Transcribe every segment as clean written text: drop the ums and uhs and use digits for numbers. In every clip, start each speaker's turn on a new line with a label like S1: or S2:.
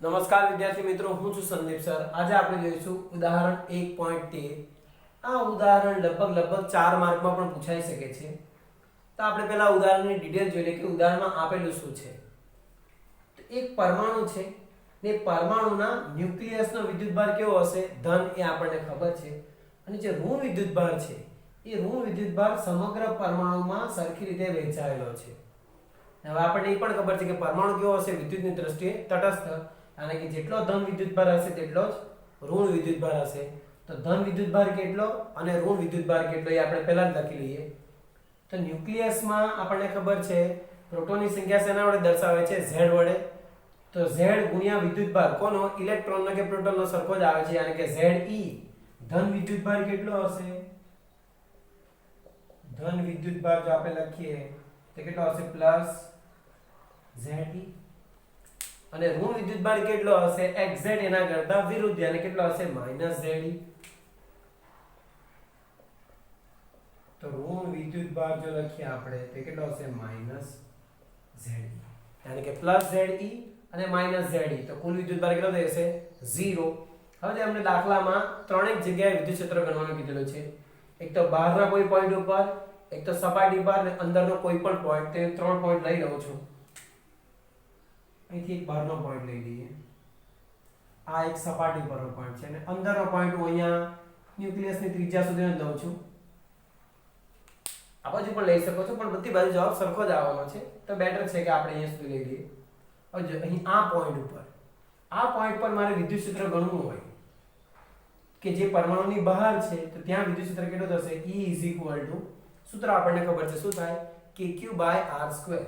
S1: નમસ્કાર વિદ્યાર્થી મિત્રો, હું છું સંદીપ સર। આજે આપણે જોઈશું ઉદાહરણ 1.13। આ ઉદાહરણ લગભગ 4 માર્કમાં પણ પૂછાઈ શકે છે। તો આપણે પહેલા ઉદાહરણની ડિટેલ જોઈ લઈએ કે ઉદાહરણમાં આપેલું શું છે। તો એક પરમાણુ છે ને પરમાણુના ન્યુક્લિયસનો વિદ્યુતભાર કેવો હશે? ધન, એ આપણને ખબર છે। અને જે ઋણ વિદ્યુતભાર છે એ ઋણ વિદ્યુતભાર સમગ્ર પરમાણુમાં સરખી રીતે વહેંચાયેલો છે। હવે આપણને એ પણ ખબર છે કે પરમાણુ કેવો હશે? વિદ્યુતની દ્રષ્ટિએ તટસ્થ, અને કે જેટલો ધન વિદ્યુતભાર હશે તેટલો જ ઋણ વિદ્યુતભાર હશે। તો ધન વિદ્યુતભાર કેટલો અને ઋણ વિદ્યુતભાર કેટલો એ આપણે પહેલા જ લખી લઈએ। તો ન્યુક્લિયસમાં આપણને ખબર છે પ્રોટોનની સંખ્યા શેના વડે દર્શાવે છે? Z વડે। તો Z ગુણ્યા વિદ્યુતભાર કોનો? ઇલેક્ટ્રોનનો કે પ્રોટોનનો સરખો જ આવે છે, યાની કે Ze। ધન વિદ્યુતભાર કેટલો હશે? ધન વિદ્યુતભાર જો આપણે લખીએ તો કેટલો હશે? Plus Ze। અને ઋણ વિદ્યુતભાર કેટલો હશે? એક્ઝેક્ટ એના કરતા વિરુદ્ધ, yani કેટલો હશે? Minus Ze। તો ઋણ વિદ્યુતભાર જો લખીએ આપણે તો કેટલો હશે? માઈનસ Ze, yani કે પ્લસ Ze અને માઈનસ Ze। તો કુલ વિદ્યુતભાર કેટલો થશે? 0। હવે અમને દાખલામાં ત્રણેક જગ્યાએ વિદ્યુત ક્ષેત્ર ગણવાનું કીધેલું છે। એક તો બહારના કોઈ પોઈન્ટ ઉપર, એક તો સપાટી પર અને અંદરનો કોઈ પણ પોઈન્ટ। તે ત્રણ પોઈન્ટ લઈ લઉં છું। અહીંથી એક બહારનો પોઈન્ટ લઈ લઈએ, આ એક સપાટી પરનો પોઈન્ટ છે, અને અંદરનો પોઈન્ટ હું અહીંયા ન્યુક્લિયસની ત્રિજ્યા સુધી લઉં છું। આ બાજુ પણ લઈ શકો છો, પણ બધી બાજુ જવાબ સરખો જ આવવાનો છે, તો બેટર છે કે આપણે અહીંયા સુધી લઈ લઈએ। હવે જો અહીં આ પોઈન્ટ ઉપર, આ પોઈન્ટ પર મારે વિદ્યુત ક્ષેત્ર ગણવું હોય કે જે પરમાણુની બહાર છે, તો ત્યાં વિદ્યુત ક્ષેત્ર કેટલું થશે? E સૂત્ર આપણને ખબર છે, શું થાય? kq/r²।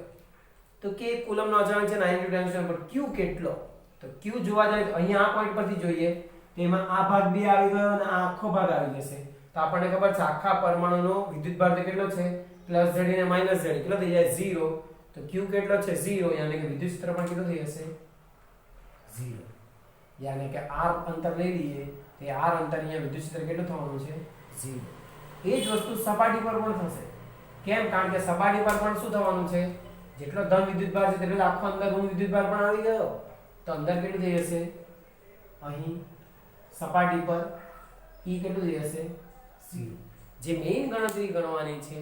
S1: તો કે કુલમનો અચળાંક છે 9 ન્યૂટન છે, પણ q કેટલો? તો q જોવા જાય તો અહીંયા આ પોઈન્ટ પરથી જોઈએ તો એમાં આ ભાગ બે આવી ગયો અને આ આખો ભાગ આવી જશે। તો આપણને ખબર છે આખા પરમાણુનો વિદ્યુતભાર તો કેટલો છે? પ્લસ Z અને માઈનસ Z, કેટલો થઈ જાય? 0। તો q કેટલો છે? 0, યાની કે વિદ્યુત ક્ષેત્ર પણ કેટલું થઈ જશે? 0। યાની કે r અંતર લઈ લઈએ તો r અંતર અહીંયા વિદ્યુત ક્ષેત્ર કેટલું થવાનું છે? 0। એ જ વસ્તુ સપાટી પર પણ થશે। કેમ? કારણ કે સપાટી પર પણ શું થવાનું છે? જેટલો ધન વિદ્યુતભાર છે તેટલો આખો અંદર ઋણ વિદ્યુતભાર પણ આવી ગયો, તો અંદર કેટલું થઈ જશે? અહીં સપાટી પર E કેટલું થઈ જશે? 0। જે મેઈન ગણતરી ગણવાની છે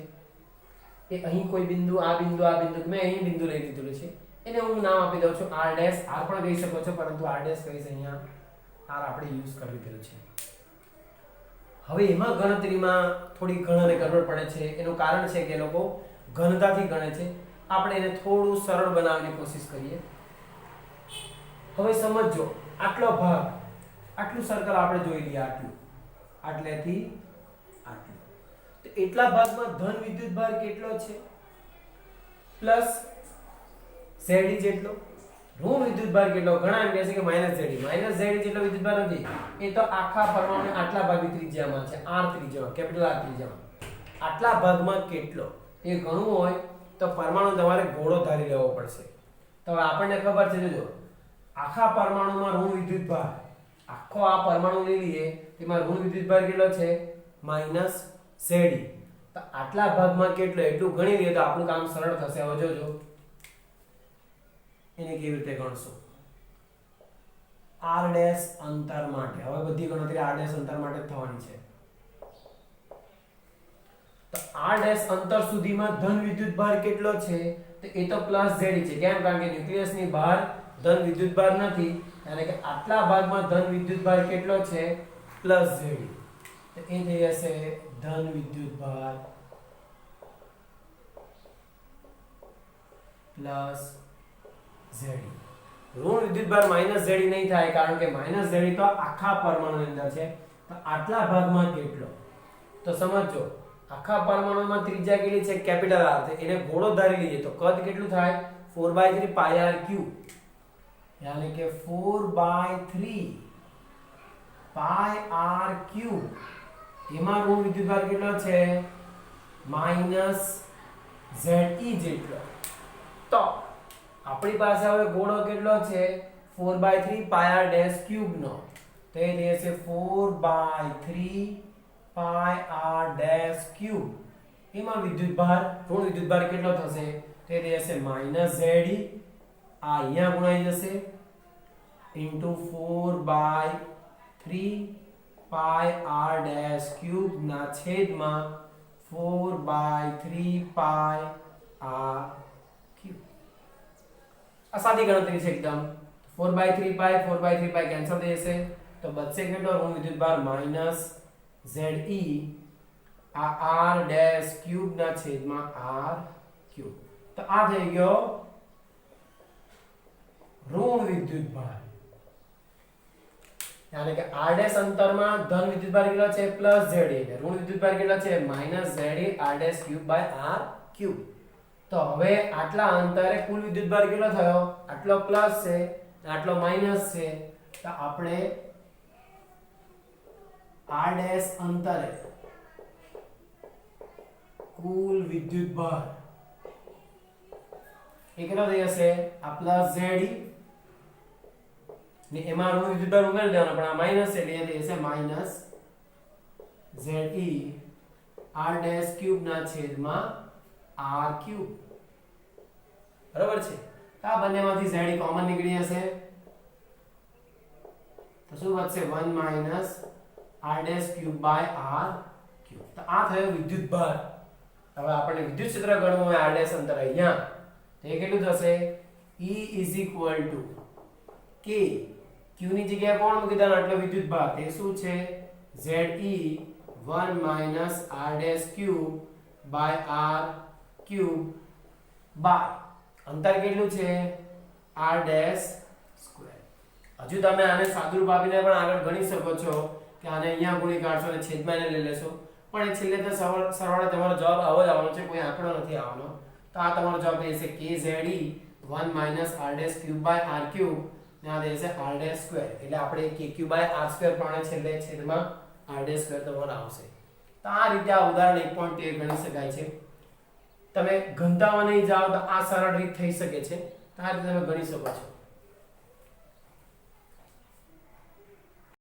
S1: એ અહીં કોઈ બિંદુ, આ બિંદુ, આ બિંદુ, મેં અહીં બિંદુ લઈ લીધું છે, એને હું નામ આપી દઉં છું r'। r પણ કહી શકો છો, પરંતુ r' કહીશ, અહીંયા r આપણે યુઝ કરી દીધું છે। હવે એમાં ગણતરીમાં થોડી ઘણાને ગડબડ પડે છે। એનું કારણ છે કે લોકો ઘનતાથી ગણે છે। આપણે એને થોડું સરળ બનાવવાની કોશિશ કરીએ। હવે સમજો, આટલો ભાગ, આટલું સર્કલ આપણે જોઈ લઈએ, આટલેથી આટલું, તો એટલા ભાગમાં ધન વિદ્યુતભાર કેટલો છે? પ્લસ Ze જેટલો। ઋણ વિદ્યુતભાર કેટલો? ઘણા એમ કહે છે કે માઈનસ Ze જેટલો વિદ્યુતભાર નથી, એ તો આખા પરમાણુ આટલા ભાગની ત્રિજ્યામાં છે, r ત્રિજ્યામાં, કેપિટલ R ત્રિજ્યામાં। આટલા ભાગમાં કેટલો એ ગણવું હોય તો પરમાણુ તમારે ગોળો ધારી લેવો પડશે। તો આપણને ખબર છે, જોજો, આખા પરમાણુમાં ઋણ વિદ્યુતભાર, આખો આ પરમાણુ લઈ લઈએ તેમાં ઋણ વિદ્યુતભાર કેટલો છે? Minus Ze। તો આટલા ભાગમાં કેટલો એટલું ગણી લઈએ તો આપણું કામ સરળ થશે। હવે જોજો એને કેવી રીતે ગણશું? r' અંતર માટે, હવે બધી ગણતરી r' અંતર માટે જ થવાની છે। તો r' અંતર સુધીમાં ધન વિદ્યુતભાર કેટલો છે? તો એ તો પ્લસ Ze છે। કેમ? કારણ કે ન્યુક્લિયસની બહાર ધન વિદ્યુતભાર નથી, એટલે કે આટલા ભાગમાં ધન વિદ્યુતભાર કેટલો છે? Plus Ze। તો એ થઈ જશે ધન વિદ્યુતભાર પ્લસ Ze। ઋણ વિદ્યુતભાર માઈનસ Ze નહીં થાય, કારણ કે માઈનસ Ze તો આખા પરમાણુની અંદર છે। તો આટલા ભાગમાં કેટલો? તો સમજો, આખા પરમાણુમાં ત્રિજ્યા કેટલી છે? કેપિટલ R છે, એને ગોળો ધારી લઈએ તો કદ કેટલું થાય? 4/3 πr3, યાની કે 4/3 πr3। એમાં ઋણ વિદ્યુતભાર કેટલો છે? માઈનસ Ze જેટલો। તો આપણી પાસે હવે ગોળો કેટલો છે? 4/3 πr3 નો, તો એ થશે 4/3 πr3। એમાં વિદ્યુતભાર, ઋણ વિદ્યુતભાર કેટલો થશે? તે રહેશે માઈનસ Ze। આ અહીંયા ગુણાઈ જશે into 4/3 pi r dash cube ના છેદમાં 4/3 pi r cube. આ સાદી ગણતરી છે એકદમ. 4/3 pi કેન્સલ થઈ જશે તો બચશે કેટલો ઋણ વિદ્યુતભાર માઈનસ ZE આ r ડેશ ક્યુબ ના છેદમાં r ક્યુબ. તો આ થઈ ગયો ઋણ વિદ્યુતભાર, યાની કે r ડેશ અંતરમાં ધન વિદ્યુતભાર કેટલો છે પ્લસ ZE ને ઋણ વિદ્યુતભાર કેટલો છે minus ZE r dash cube by r cube. તો હવે આટલા અંતરે કુલ વિદ્યુતભાર કેટલો થયો? આટલો પ્લસ છે આટલો માઈનસ છે. તો આપણે r ડેશ અંતરે કુલ વિદ્યુતભાર એ કેટલો થઈ જશે? આ પ્લસ ZE ને એમાં ઋણ વિદ્યુતભાર ઉમેરી દેવાનો, પણ આ માઈનસ છે એટલે એ થઈ જશે minus ZE r dash cube ના છેદમાં r ક્યુબ. બરાબર છે. આ બંનેમાંથી ZE કોમન નીકળી જશે તો શું વધશે? 1 minus r dash cube by r cube. તો આ થયો વિદ્યુતભાર. હવે આપણે વિદ્યુત ક્ષેત્ર ગણવું હોય r ડેશ અંતર અહીંયા તો એ કેટલું થશે? E = k q ની જગ્યાએ કોણ મૂકી દેવાનું? આટલો વિદ્યુતભાર. એ શું છે? ZE 1 minus r dash cube by r cube by અંતર કેટલું છે? r dash square. હજુ તમે આને સાદુરૂપ આપીને પણ આગળ ગણી શકો છો કે આને અહીંયા ગુણી કાઢશો અને છેદમાં એને લઈ લેશો, પણ એ છેલ્લે તો સરવાળે તમારો જવાબ આવો જ આવવાનો છે, કોઈ આંકડો નથી આવવાનો. તો આ તમારો જવાબ રહેશે KZE 1 minus r dash cube by r cube ને આ રહેશે r ડેશ સ્ક્વેર. એટલે આપણે KQ બાય r સ્ક્વેર પણ છેલ્લે છેદમાં r ડેશ સ્ક્વેર તમારો આવશે. તો આ રીતે આ ઉદાહરણ 1.2 ગણી શકાય છે. તમે ઘનતામાં નહીં જાઓ તો આ સરળ રીત થઈ શકે છે. તો આ રીતે તમે ગણી શકો છો.